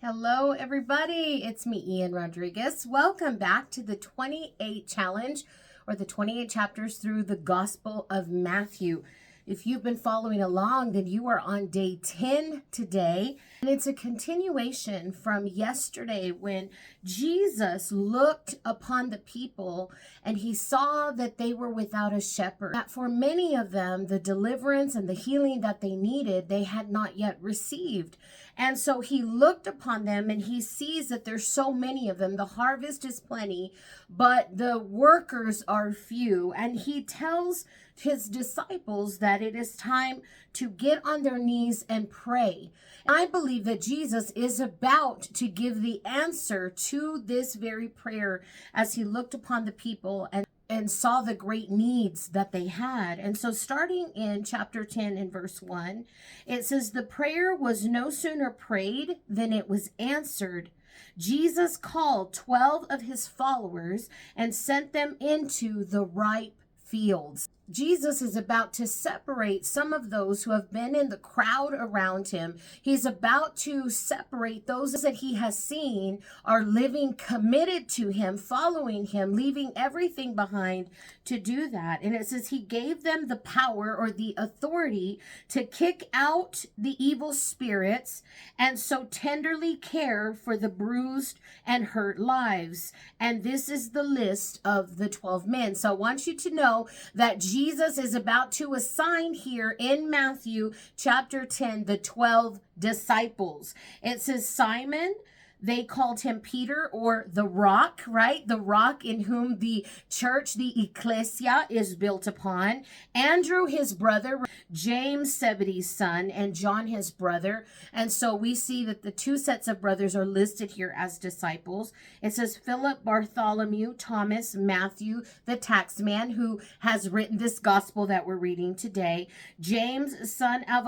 Hello, everybody. It's me, Ian Rodriguez. Welcome back to the 28 challenge or the 28 chapters through the Gospel of Matthew. If you've been following along, then you are on day 10 today. And it's a continuation from yesterday when Jesus looked upon the people and he saw that they were without a shepherd. That for many of them, the deliverance and the healing that they needed, they had not yet received. And so he looked upon them and he sees that there's so many of them. The harvest is plenty, but the workers are few. And he tells his disciples that it is time to get on their knees and pray. I believe that Jesus is about to give the answer to this very prayer as he looked upon the people and saw the great needs that they had. And so starting in chapter 10 and verse 1, it says, "The prayer was no sooner prayed than it was answered. Jesus called 12 of his followers and sent them into the ripe fields." Jesus is about to separate some of those who have been in the crowd around him. He's about to separate those that he has seen are living committed to him, following him, leaving everything behind to do that. And it says he gave them the power or the authority to kick out the evil spirits and so tenderly care for the bruised and hurt lives. And this is the list of the 12 men. So I want you to know that Jesus is about to assign here in Matthew chapter 10, the 12 disciples. It says Simon, they called him Peter, or the rock, right? The rock in whom the church, the ecclesia, is built upon. Andrew, his brother, James, Zebedee's son, and John, his brother. And so we see that the two sets of brothers are listed here as disciples. It says Philip, Bartholomew, Thomas, Matthew, the tax man, who has written this gospel that we're reading today. James, son of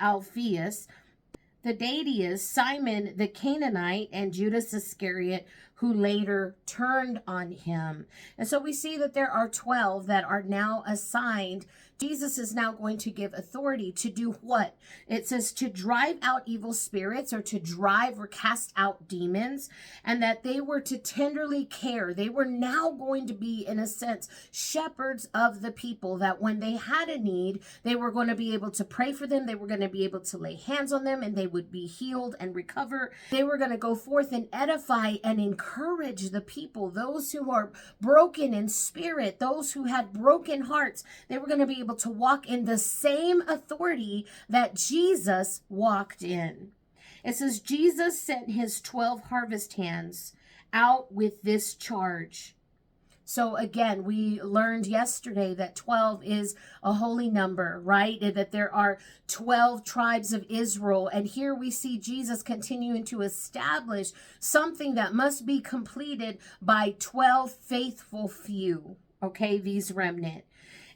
Alphaeus, Thaddeus, Simon the Canaanite, and Judas Iscariot, who later turned on him. And so we see that there are 12 that are now assigned. Jesus is now going to give authority to do what? It says to drive out evil spirits, or to drive or cast out demons, and that they were to tenderly care. They were now going to be, in a sense, shepherds of the people, that when they had a need, they were going to be able to pray for them. They were going to be able to lay hands on them and they would be healed and recover. They were going to go forth and edify and encourage the people, those who are broken in spirit, those who had broken hearts. They were going to be able to walk in the same authority that Jesus walked in. It says Jesus sent his 12 harvest hands out with this charge. So again, we learned yesterday that 12 is a holy number, right? And that there are 12 tribes of Israel. And here we see Jesus continuing to establish something that must be completed by 12 faithful few, okay, these remnant.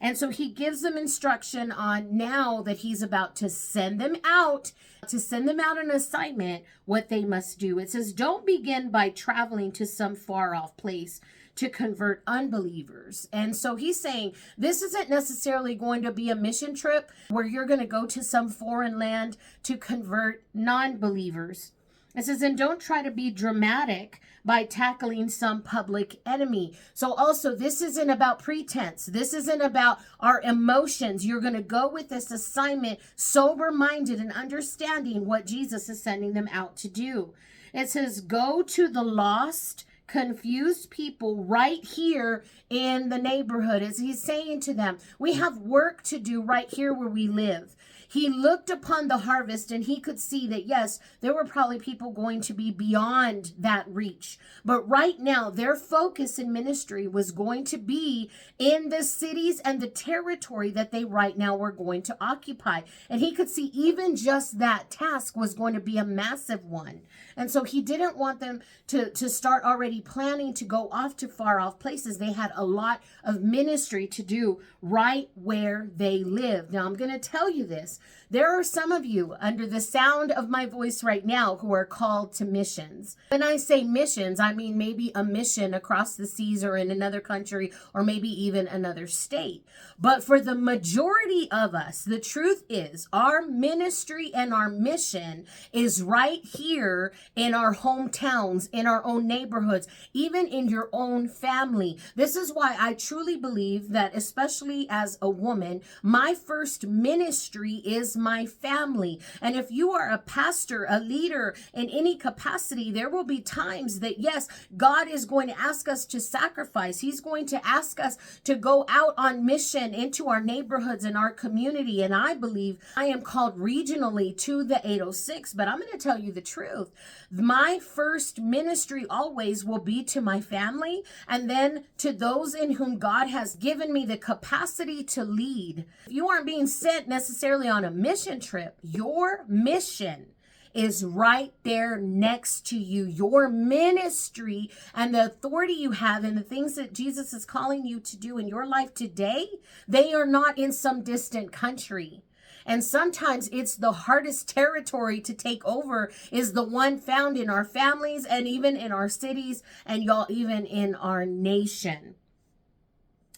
And so he gives them instruction on, now that he's about to send them out on assignment, what they must do. It says, don't begin by traveling to some far off place to convert unbelievers. And so he's saying this isn't necessarily going to be a mission trip where you're going to go to some foreign land to convert non-believers. It says, and don't try to be dramatic by tackling some public enemy. So also, this isn't about pretense. This isn't about our emotions. You're going to go with this assignment sober-minded and understanding what Jesus is sending them out to do. It says, go to the lost, confused people right here in the neighborhood. As he's saying to them, we have work to do right here where we live. He looked upon the harvest and he could see that, yes, there were probably people going to be beyond that reach. But right now, their focus in ministry was going to be in the cities and the territory that they right now were going to occupy. And he could see even just that task was going to be a massive one. And so he didn't want them to start already planning to go off to far off places. They had a lot of ministry to do right where they lived. Now, I'm going to tell you this. There are some of you under the sound of my voice right now who are called to missions. When I say missions, I mean maybe a mission across the seas or in another country or maybe even another state. But for the majority of us, the truth is our ministry and our mission is right here in our hometowns, in our own neighborhoods, even in your own family. This is why I truly believe that, especially as a woman, my first ministry is my family. And if you are a pastor, a leader in any capacity, there will be times that, yes, God is going to ask us to sacrifice. He's going to ask us to go out on mission into our neighborhoods and our community. And I believe I am called regionally to the 806, but I'm going to tell you the truth. My first ministry always will be to my family and then to those in whom God has given me the capacity to lead. You aren't being sent necessarily on a mission trip. Your mission is right there next to you. Your ministry and the authority you have and the things that Jesus is calling you to do in your life today, they are not in some distant country. And sometimes it's the hardest territory to take over is the one found in our families and even in our cities and y'all, even in our nation.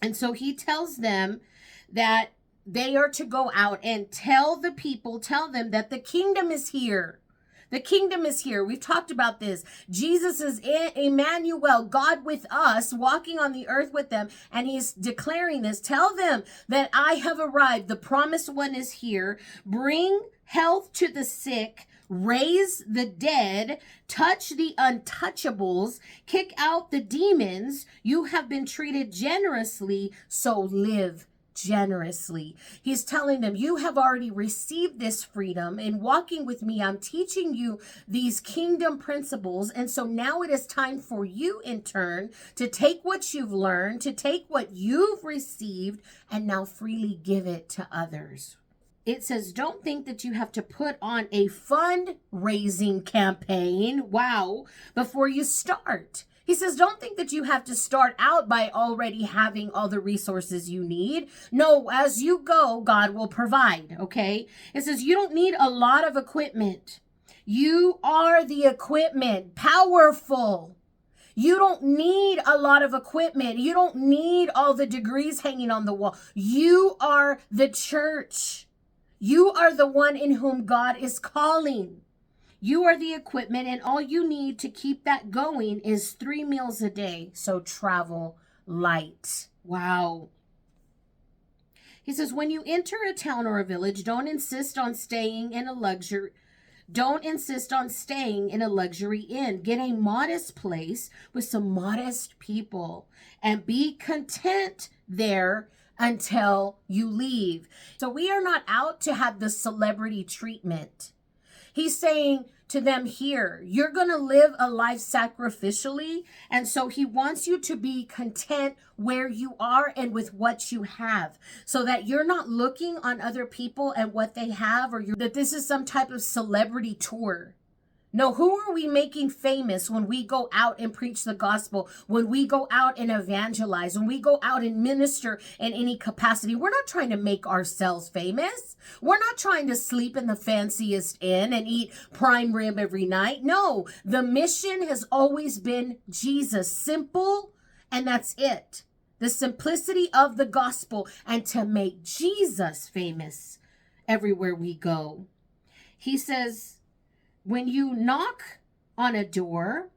And so he tells them that they are to go out and tell the people, tell them that the kingdom is here. The kingdom is here. We've talked about this. Jesus is Emmanuel, God with us, walking on the earth with them. And he's declaring this. Tell them that I have arrived. The promised one is here. Bring health to the sick. Raise the dead, touch the untouchables, kick out the demons. You have been treated generously, so live generously. He's telling them, you have already received this freedom. In walking with me, I'm teaching you these kingdom principles. And so now it is time for you in turn to take what you've learned, to take what you've received, and now freely give it to others. It says, don't think that you have to put on a fundraising campaign, before you start. He says, don't think that you have to start out by already having all the resources you need. No, as you go, God will provide, okay? It says, you don't need a lot of equipment. You are the equipment, powerful. You don't need a lot of equipment. You don't need all the degrees hanging on the wall. You are the church. You are the one in whom God is calling. You are the equipment, and all you need to keep that going is 3 meals a day. So travel light. Wow. He says, when you enter a town or a village, don't insist on staying in a luxury inn. Get a modest place with some modest people and be content there until you leave. So we are not out to have the celebrity treatment. He's saying to them here, you're going to live a life sacrificially. And so he wants you to be content where you are and with what you have, so that you're not looking on other people and what they have, or that this is some type of celebrity tour. No, who are we making famous when we go out and preach the gospel, when we go out and evangelize, when we go out and minister in any capacity? We're not trying to make ourselves famous. We're not trying to sleep in the fanciest inn and eat prime rib every night. No, the mission has always been Jesus, simple, and that's it. The simplicity of the gospel, and to make Jesus famous everywhere we go. He says, when you knock on a door,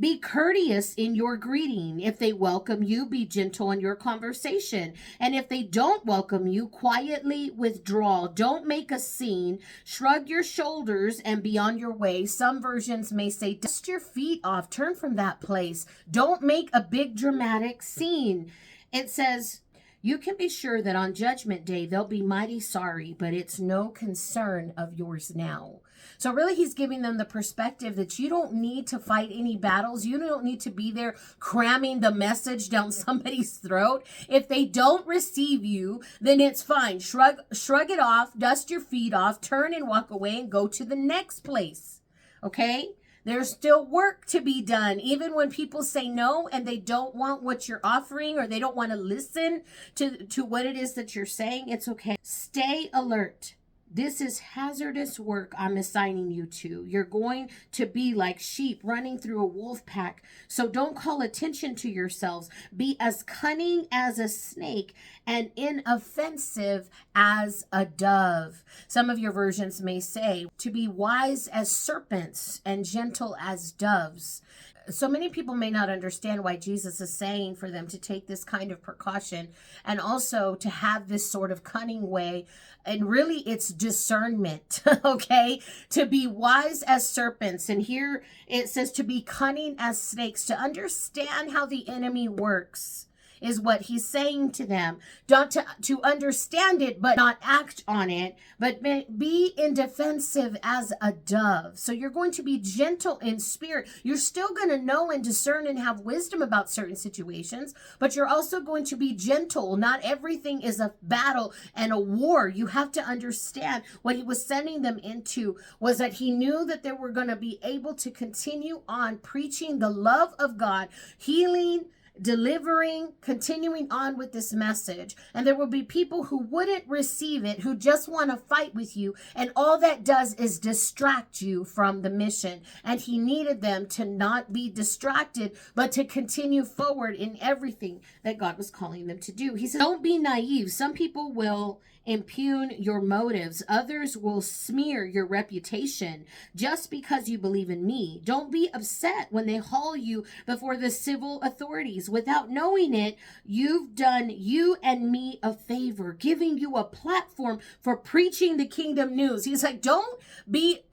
be courteous in your greeting. If they welcome you, be gentle in your conversation. And if they don't welcome you, quietly withdraw. Don't make a scene. Shrug your shoulders and be on your way. Some versions may say, dust your feet off. Turn from that place. Don't make a big dramatic scene. It says, you can be sure that on Judgment Day, they'll be mighty sorry, but it's no concern of yours now. So really, he's giving them the perspective that you don't need to fight any battles. You don't need to be there cramming the message down somebody's throat. If they don't receive you, then it's fine. Shrug it off, dust your feet off, turn and walk away and go to the next place. Okay? There's still work to be done. Even when people say no and they don't want what you're offering, or they don't want to listen to what it is that you're saying, it's okay. Stay alert. This is hazardous work I'm assigning you to. You're going to be like sheep running through a wolf pack. So don't call attention to yourselves. Be as cunning as a snake and inoffensive as a dove. Some of your versions may say to be wise as serpents and gentle as doves. So many people may not understand why Jesus is saying for them to take this kind of precaution and also to have this sort of cunning way. And really, it's discernment, okay? To be wise as serpents. And here it says to be cunning as snakes, to understand how the enemy works is what he's saying to them. Not to understand it, but not act on it, but be indefensive as a dove. So you're going to be gentle in spirit. You're still going to know and discern and have wisdom about certain situations, but you're also going to be gentle. Not everything is a battle and a war. You have to understand what he was sending them into was that he knew that they were going to be able to continue on preaching the love of God, healing, delivering, continuing on with this message. And there will be people who wouldn't receive it, who just want to fight with you. And all that does is distract you from the mission. And he needed them to not be distracted, but to continue forward in everything that God was calling them to do. He said, don't be naive. Some people will impugn your motives. Others will smear your reputation just because you believe in me. Don't be upset when they haul you before the civil authorities. Without knowing it, you've done you and me a favor, giving you a platform for preaching the kingdom news. He's like, don't be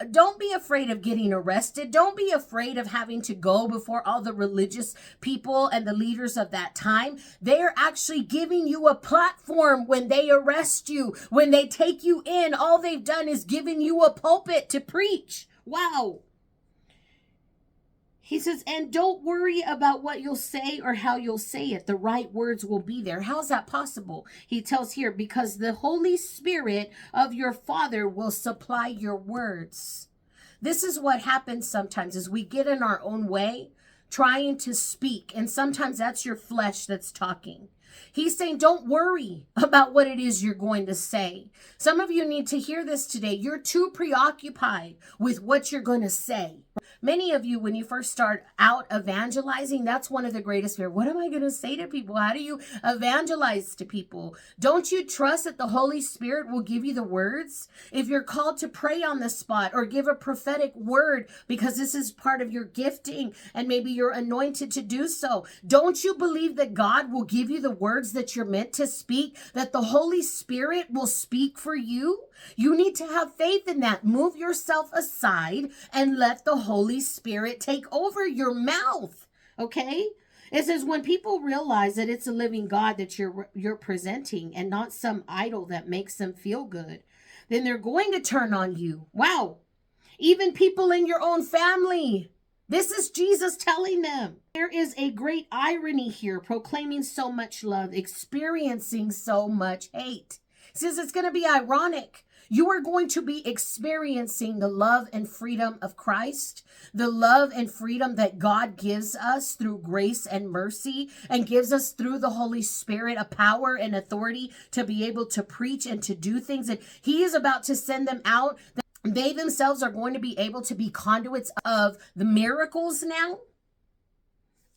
afraid of getting arrested. Don't be afraid of having to go before all the religious people and the leaders of that time. They're actually giving you a platform when they arrest you. When they take you in, all they've done is given you a pulpit to preach. Wow. He says, and don't worry about what you'll say or how you'll say it. The right words will be there. How's that possible? He tells here, because the Holy Spirit of your Father will supply your words. This is what happens sometimes is we get in our own way trying to speak. And sometimes that's your flesh that's talking. He's saying, don't worry about what it is you're going to say. Some of you need to hear this today. You're too preoccupied with what you're going to say. Many of you, when you first start out evangelizing, that's one of the greatest fears. What am I going to say to people? How do you evangelize to people? Don't you trust that the Holy Spirit will give you the words? If you're called to pray on the spot or give a prophetic word, because this is part of your gifting and maybe you're anointed to do so, don't you believe that God will give you the words that you're meant to speak, that the Holy Spirit will speak for you? You need to have faith in that. Move yourself aside and let the Holy Spirit take over your mouth. Okay? It says when people realize that it's a living God that you're presenting and not some idol that makes them feel good, then they're going to turn on you. Wow. Even people in your own family. This is Jesus telling them. There is a great irony here, proclaiming so much love, experiencing so much hate. He says it's going to be ironic. You are going to be experiencing the love and freedom of Christ, the love and freedom that God gives us through grace and mercy, and gives us through the Holy Spirit a power and authority to be able to preach and to do things. And he is about to send them out. They themselves are going to be able to be conduits of the miracles now.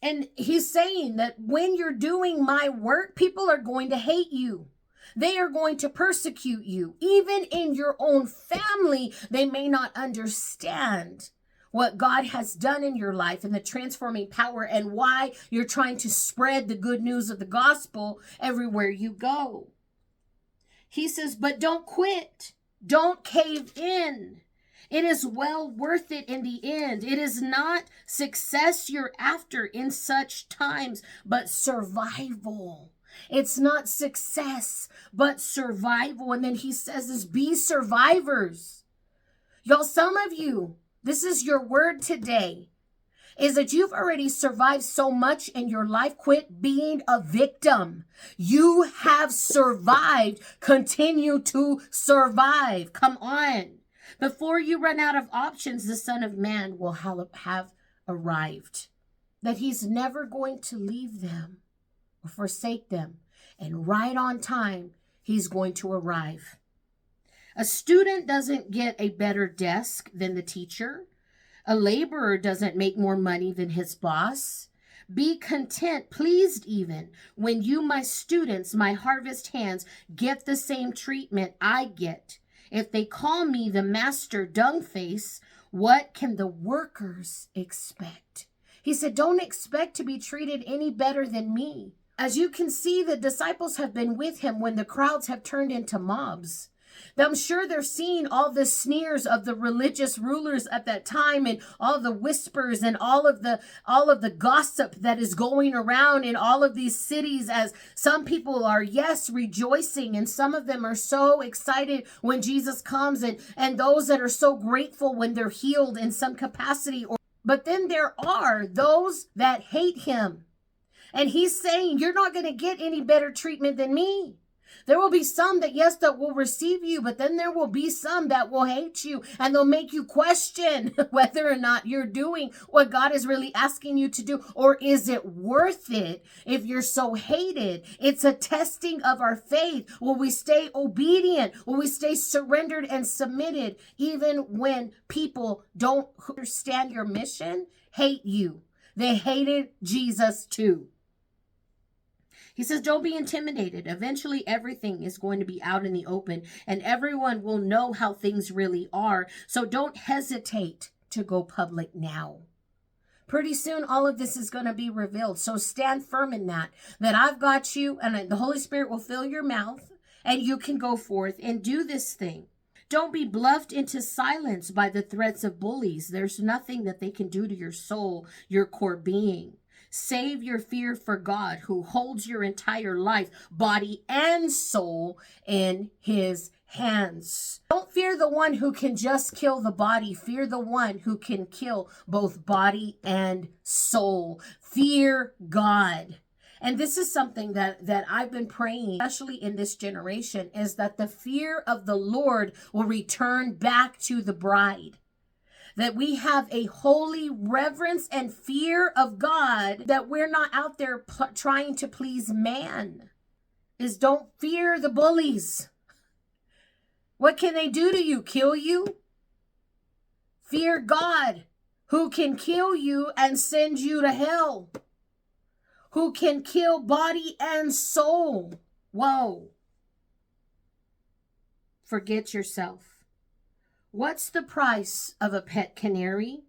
And he's saying that when you're doing my work, people are going to hate you. They are going to persecute you. Even in your own family, they may not understand what God has done in your life and the transforming power and why you're trying to spread the good news of the gospel everywhere you go. He says, but don't quit. Don't cave in. It is well worth it in the end. It is not success you're after in such times, but survival. It's not success, but survival. And then he says this, be survivors. Y'all, some of you, this is your word today, is that you've already survived so much in your life. Quit being a victim. You have survived. Continue to survive. Come on. Before you run out of options, the Son of Man will have arrived. That he's never going to leave them or forsake them. And right on time, he's going to arrive. A student doesn't get a better desk than the teacher. A laborer doesn't make more money than his boss. Be content, pleased even, when you, my students, my harvest hands, get the same treatment I get. If they call me the master dung face, what can the workers expect? He said, don't expect to be treated any better than me. As you can see, the disciples have been with him when the crowds have turned into mobs. I'm sure they're seeing all the sneers of the religious rulers at that time, and all the whispers and all of the gossip that is going around in all of these cities, as some people are, yes, rejoicing, and some of them are so excited when Jesus comes, and those that are so grateful when they're healed in some capacity. But then there are those that hate him. And he's saying, you're not going to get any better treatment than me. There will be some that, yes, that will receive you, but then there will be some that will hate you, and they'll make you question whether or not you're doing what God is really asking you to do, or is it worth it if you're so hated? It's a testing of our faith. Will we stay obedient? Will we stay surrendered and submitted even when people don't understand your mission, hate you? They hated Jesus too. He says, don't be intimidated. Eventually, everything is going to be out in the open, and everyone will know how things really are. So don't hesitate to go public now. Pretty soon, all of this is going to be revealed. So stand firm in that I've got you, and the Holy Spirit will fill your mouth, and you can go forth and do this thing. Don't be bluffed into silence by the threats of bullies. There's nothing that they can do to your soul, your core being. Save your fear for God, who holds your entire life, body, and soul in his hands. Don't fear the one who can just kill the body. Fear the one who can kill both body and soul. Fear God. And this is something that I've been praying, especially in this generation, is that the fear of the Lord will return back to the bride. That we have a holy reverence and fear of God, that we're not out there trying to please man. Is don't fear the bullies. What can they do to you? Kill you? Fear God, who can kill you and send you to hell. Who can kill body and soul. Whoa. Forget yourself. What's the price of a pet canary?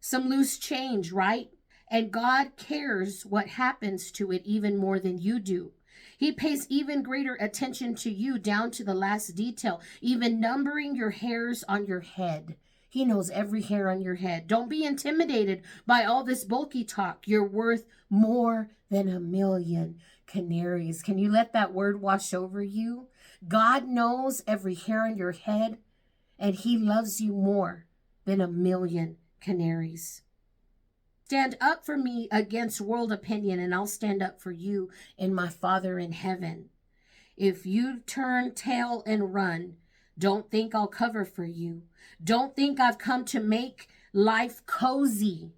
Some loose change, right? And God cares what happens to it even more than you do. He pays even greater attention to you, down to the last detail, even numbering your hairs on your head. He knows every hair on your head. Don't be intimidated by all this bulky talk. You're worth more than 1,000,000 canaries. Can you let that word wash over you? God knows every hair on your head, and he loves you more than 1,000,000 canaries. Stand up for me against world opinion, and I'll stand up for you in my Father in heaven. If you turn tail and run, don't think I'll cover for you. Don't think I've come to make life cozy.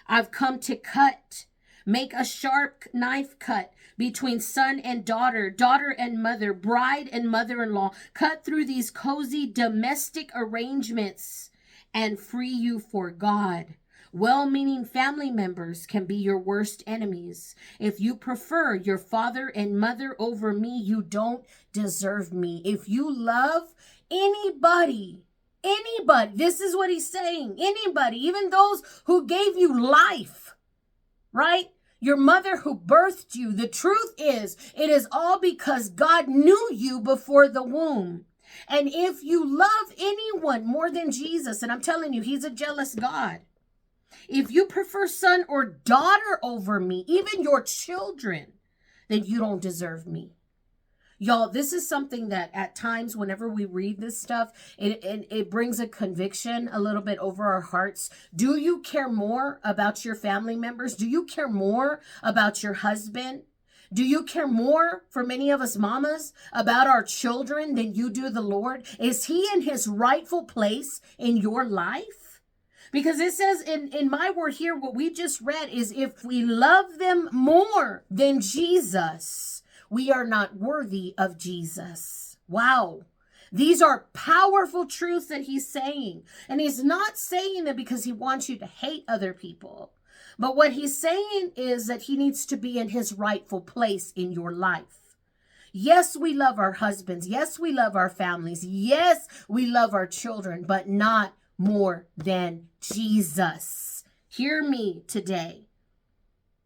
I've come to cut. Make a sharp knife cut between son and daughter, daughter and mother, bride and mother-in-law. Cut through these cozy domestic arrangements and free you for God. Well-meaning family members can be your worst enemies. If you prefer your father and mother over me, you don't deserve me. If you love anybody, this is what he's saying, anybody, even those who gave you life, right? Your mother who birthed you. The truth is, it is all because God knew you before the womb. And if you love anyone more than Jesus, and I'm telling you, he's a jealous God. If you prefer son or daughter over me, even your children, then you don't deserve me. Y'all, this is something that at times whenever we read this stuff, it brings a conviction a little bit over our hearts. Do you care more about your family members? Do you care more about your husband? Do you care more, for many of us mamas, about our children than you do the Lord? Is he in his rightful place in your life? Because it says in my word here, what we just read is, if we love them more than Jesus, we are not worthy of Jesus. Wow. These are powerful truths that he's saying. And he's not saying that because he wants you to hate other people. But what he's saying is that he needs to be in his rightful place in your life. Yes, we love our husbands. Yes, we love our families. Yes, we love our children, but not more than Jesus. Hear me today.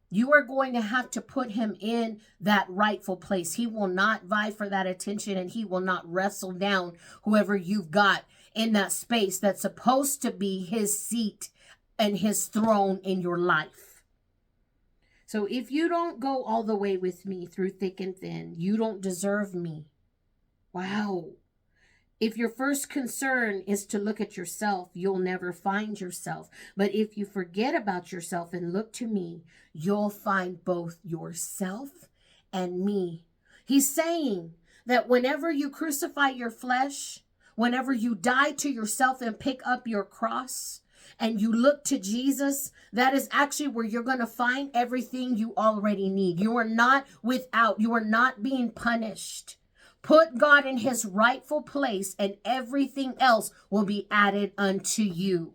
You are going to have to put him in that rightful place. He will not vie for that attention, and he will not wrestle down whoever you've got in that space that's supposed to be his seat and his throne in your life. So if you don't go all the way with me through thick and thin, you don't deserve me. Wow. If your first concern is to look at yourself, you'll never find yourself. But if you forget about yourself and look to me, you'll find both yourself and me. He's saying that whenever you crucify your flesh, whenever you die to yourself and pick up your cross, and you look to Jesus, that is actually where you're going to find everything you already need. You are not without. You are not being punished. Put God in his rightful place, and everything else will be added unto you.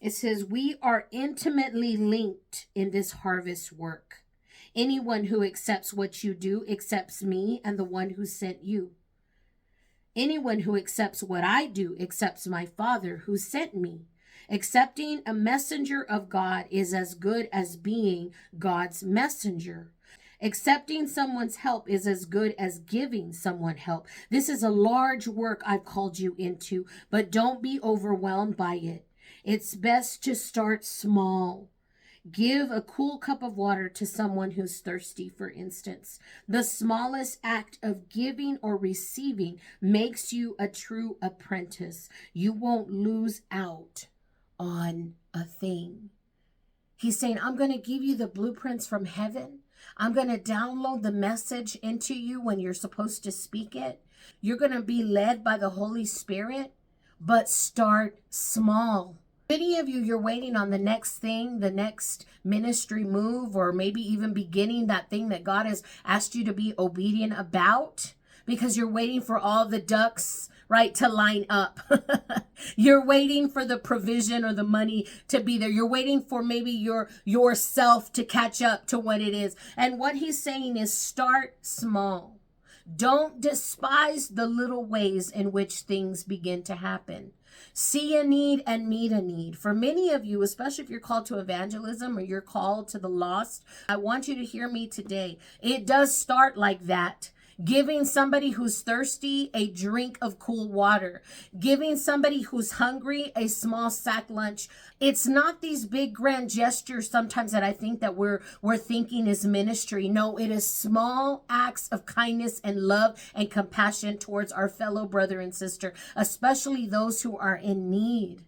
It says, we are intimately linked in this harvest work. Anyone who accepts what you do accepts me and the one who sent you. Anyone who accepts what I do accepts my Father who sent me. Accepting a messenger of God is as good as being God's messenger. Accepting someone's help is as good as giving someone help. This is a large work I've called you into, but don't be overwhelmed by it. It's best to start small. Give a cool cup of water to someone who's thirsty, for instance. The smallest act of giving or receiving makes you a true apprentice. You won't lose out on a thing. He's saying, I'm going to give you the blueprints from heaven. I'm going to download the message into you when you're supposed to speak it. You're going to be led by the Holy Spirit, but start small. Many of you, you're waiting on the next thing, the next ministry move, or maybe even beginning that thing that God has asked you to be obedient about, because you're waiting for all the ducks, right, to line up. You're waiting for the provision or the money to be there. You're waiting for maybe yourself to catch up to what it is. And what he's saying is start small. Don't despise the little ways in which things begin to happen. See a need and meet a need. For many of you, especially if you're called to evangelism or you're called to the lost, I want you to hear me today. It does start like that. Giving somebody who's thirsty a drink of cool water. Giving somebody who's hungry a small sack lunch. It's not these big grand gestures sometimes that I think that we're thinking is ministry. No, it is small acts of kindness and love and compassion towards our fellow brother and sister, especially those who are in need.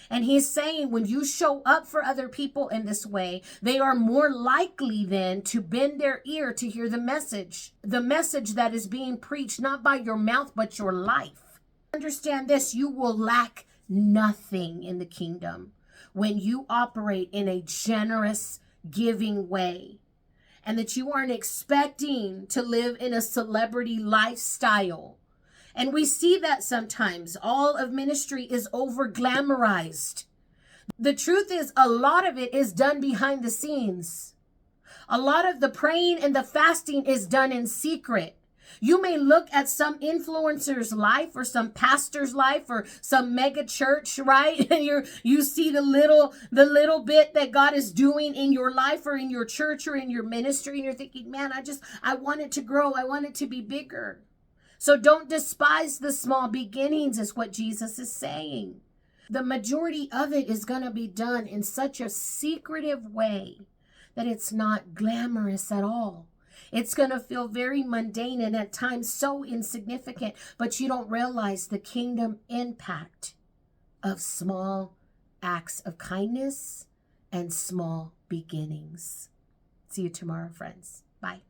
And he's saying when you show up for other people in this way, they are more likely then to bend their ear to hear the message that is being preached, not by your mouth, but your life. Understand this, you will lack nothing in the kingdom when you operate in a generous, giving way, and that you aren't expecting to live in a celebrity lifestyle. And we see that sometimes. All of ministry is over glamorized. The truth is, a lot of it is done behind the scenes. A lot of the praying and the fasting is done in secret. You may look at some influencer's life or some pastor's life or some mega church, right? And you see the little bit that God is doing in your life or in your church or in your ministry, and you're thinking, man, I want it to grow. I want it to be bigger. So don't despise the small beginnings, is what Jesus is saying. The majority of it is going to be done in such a secretive way that it's not glamorous at all. It's going to feel very mundane and at times so insignificant, but you don't realize the kingdom impact of small acts of kindness and small beginnings. See you tomorrow, friends. Bye.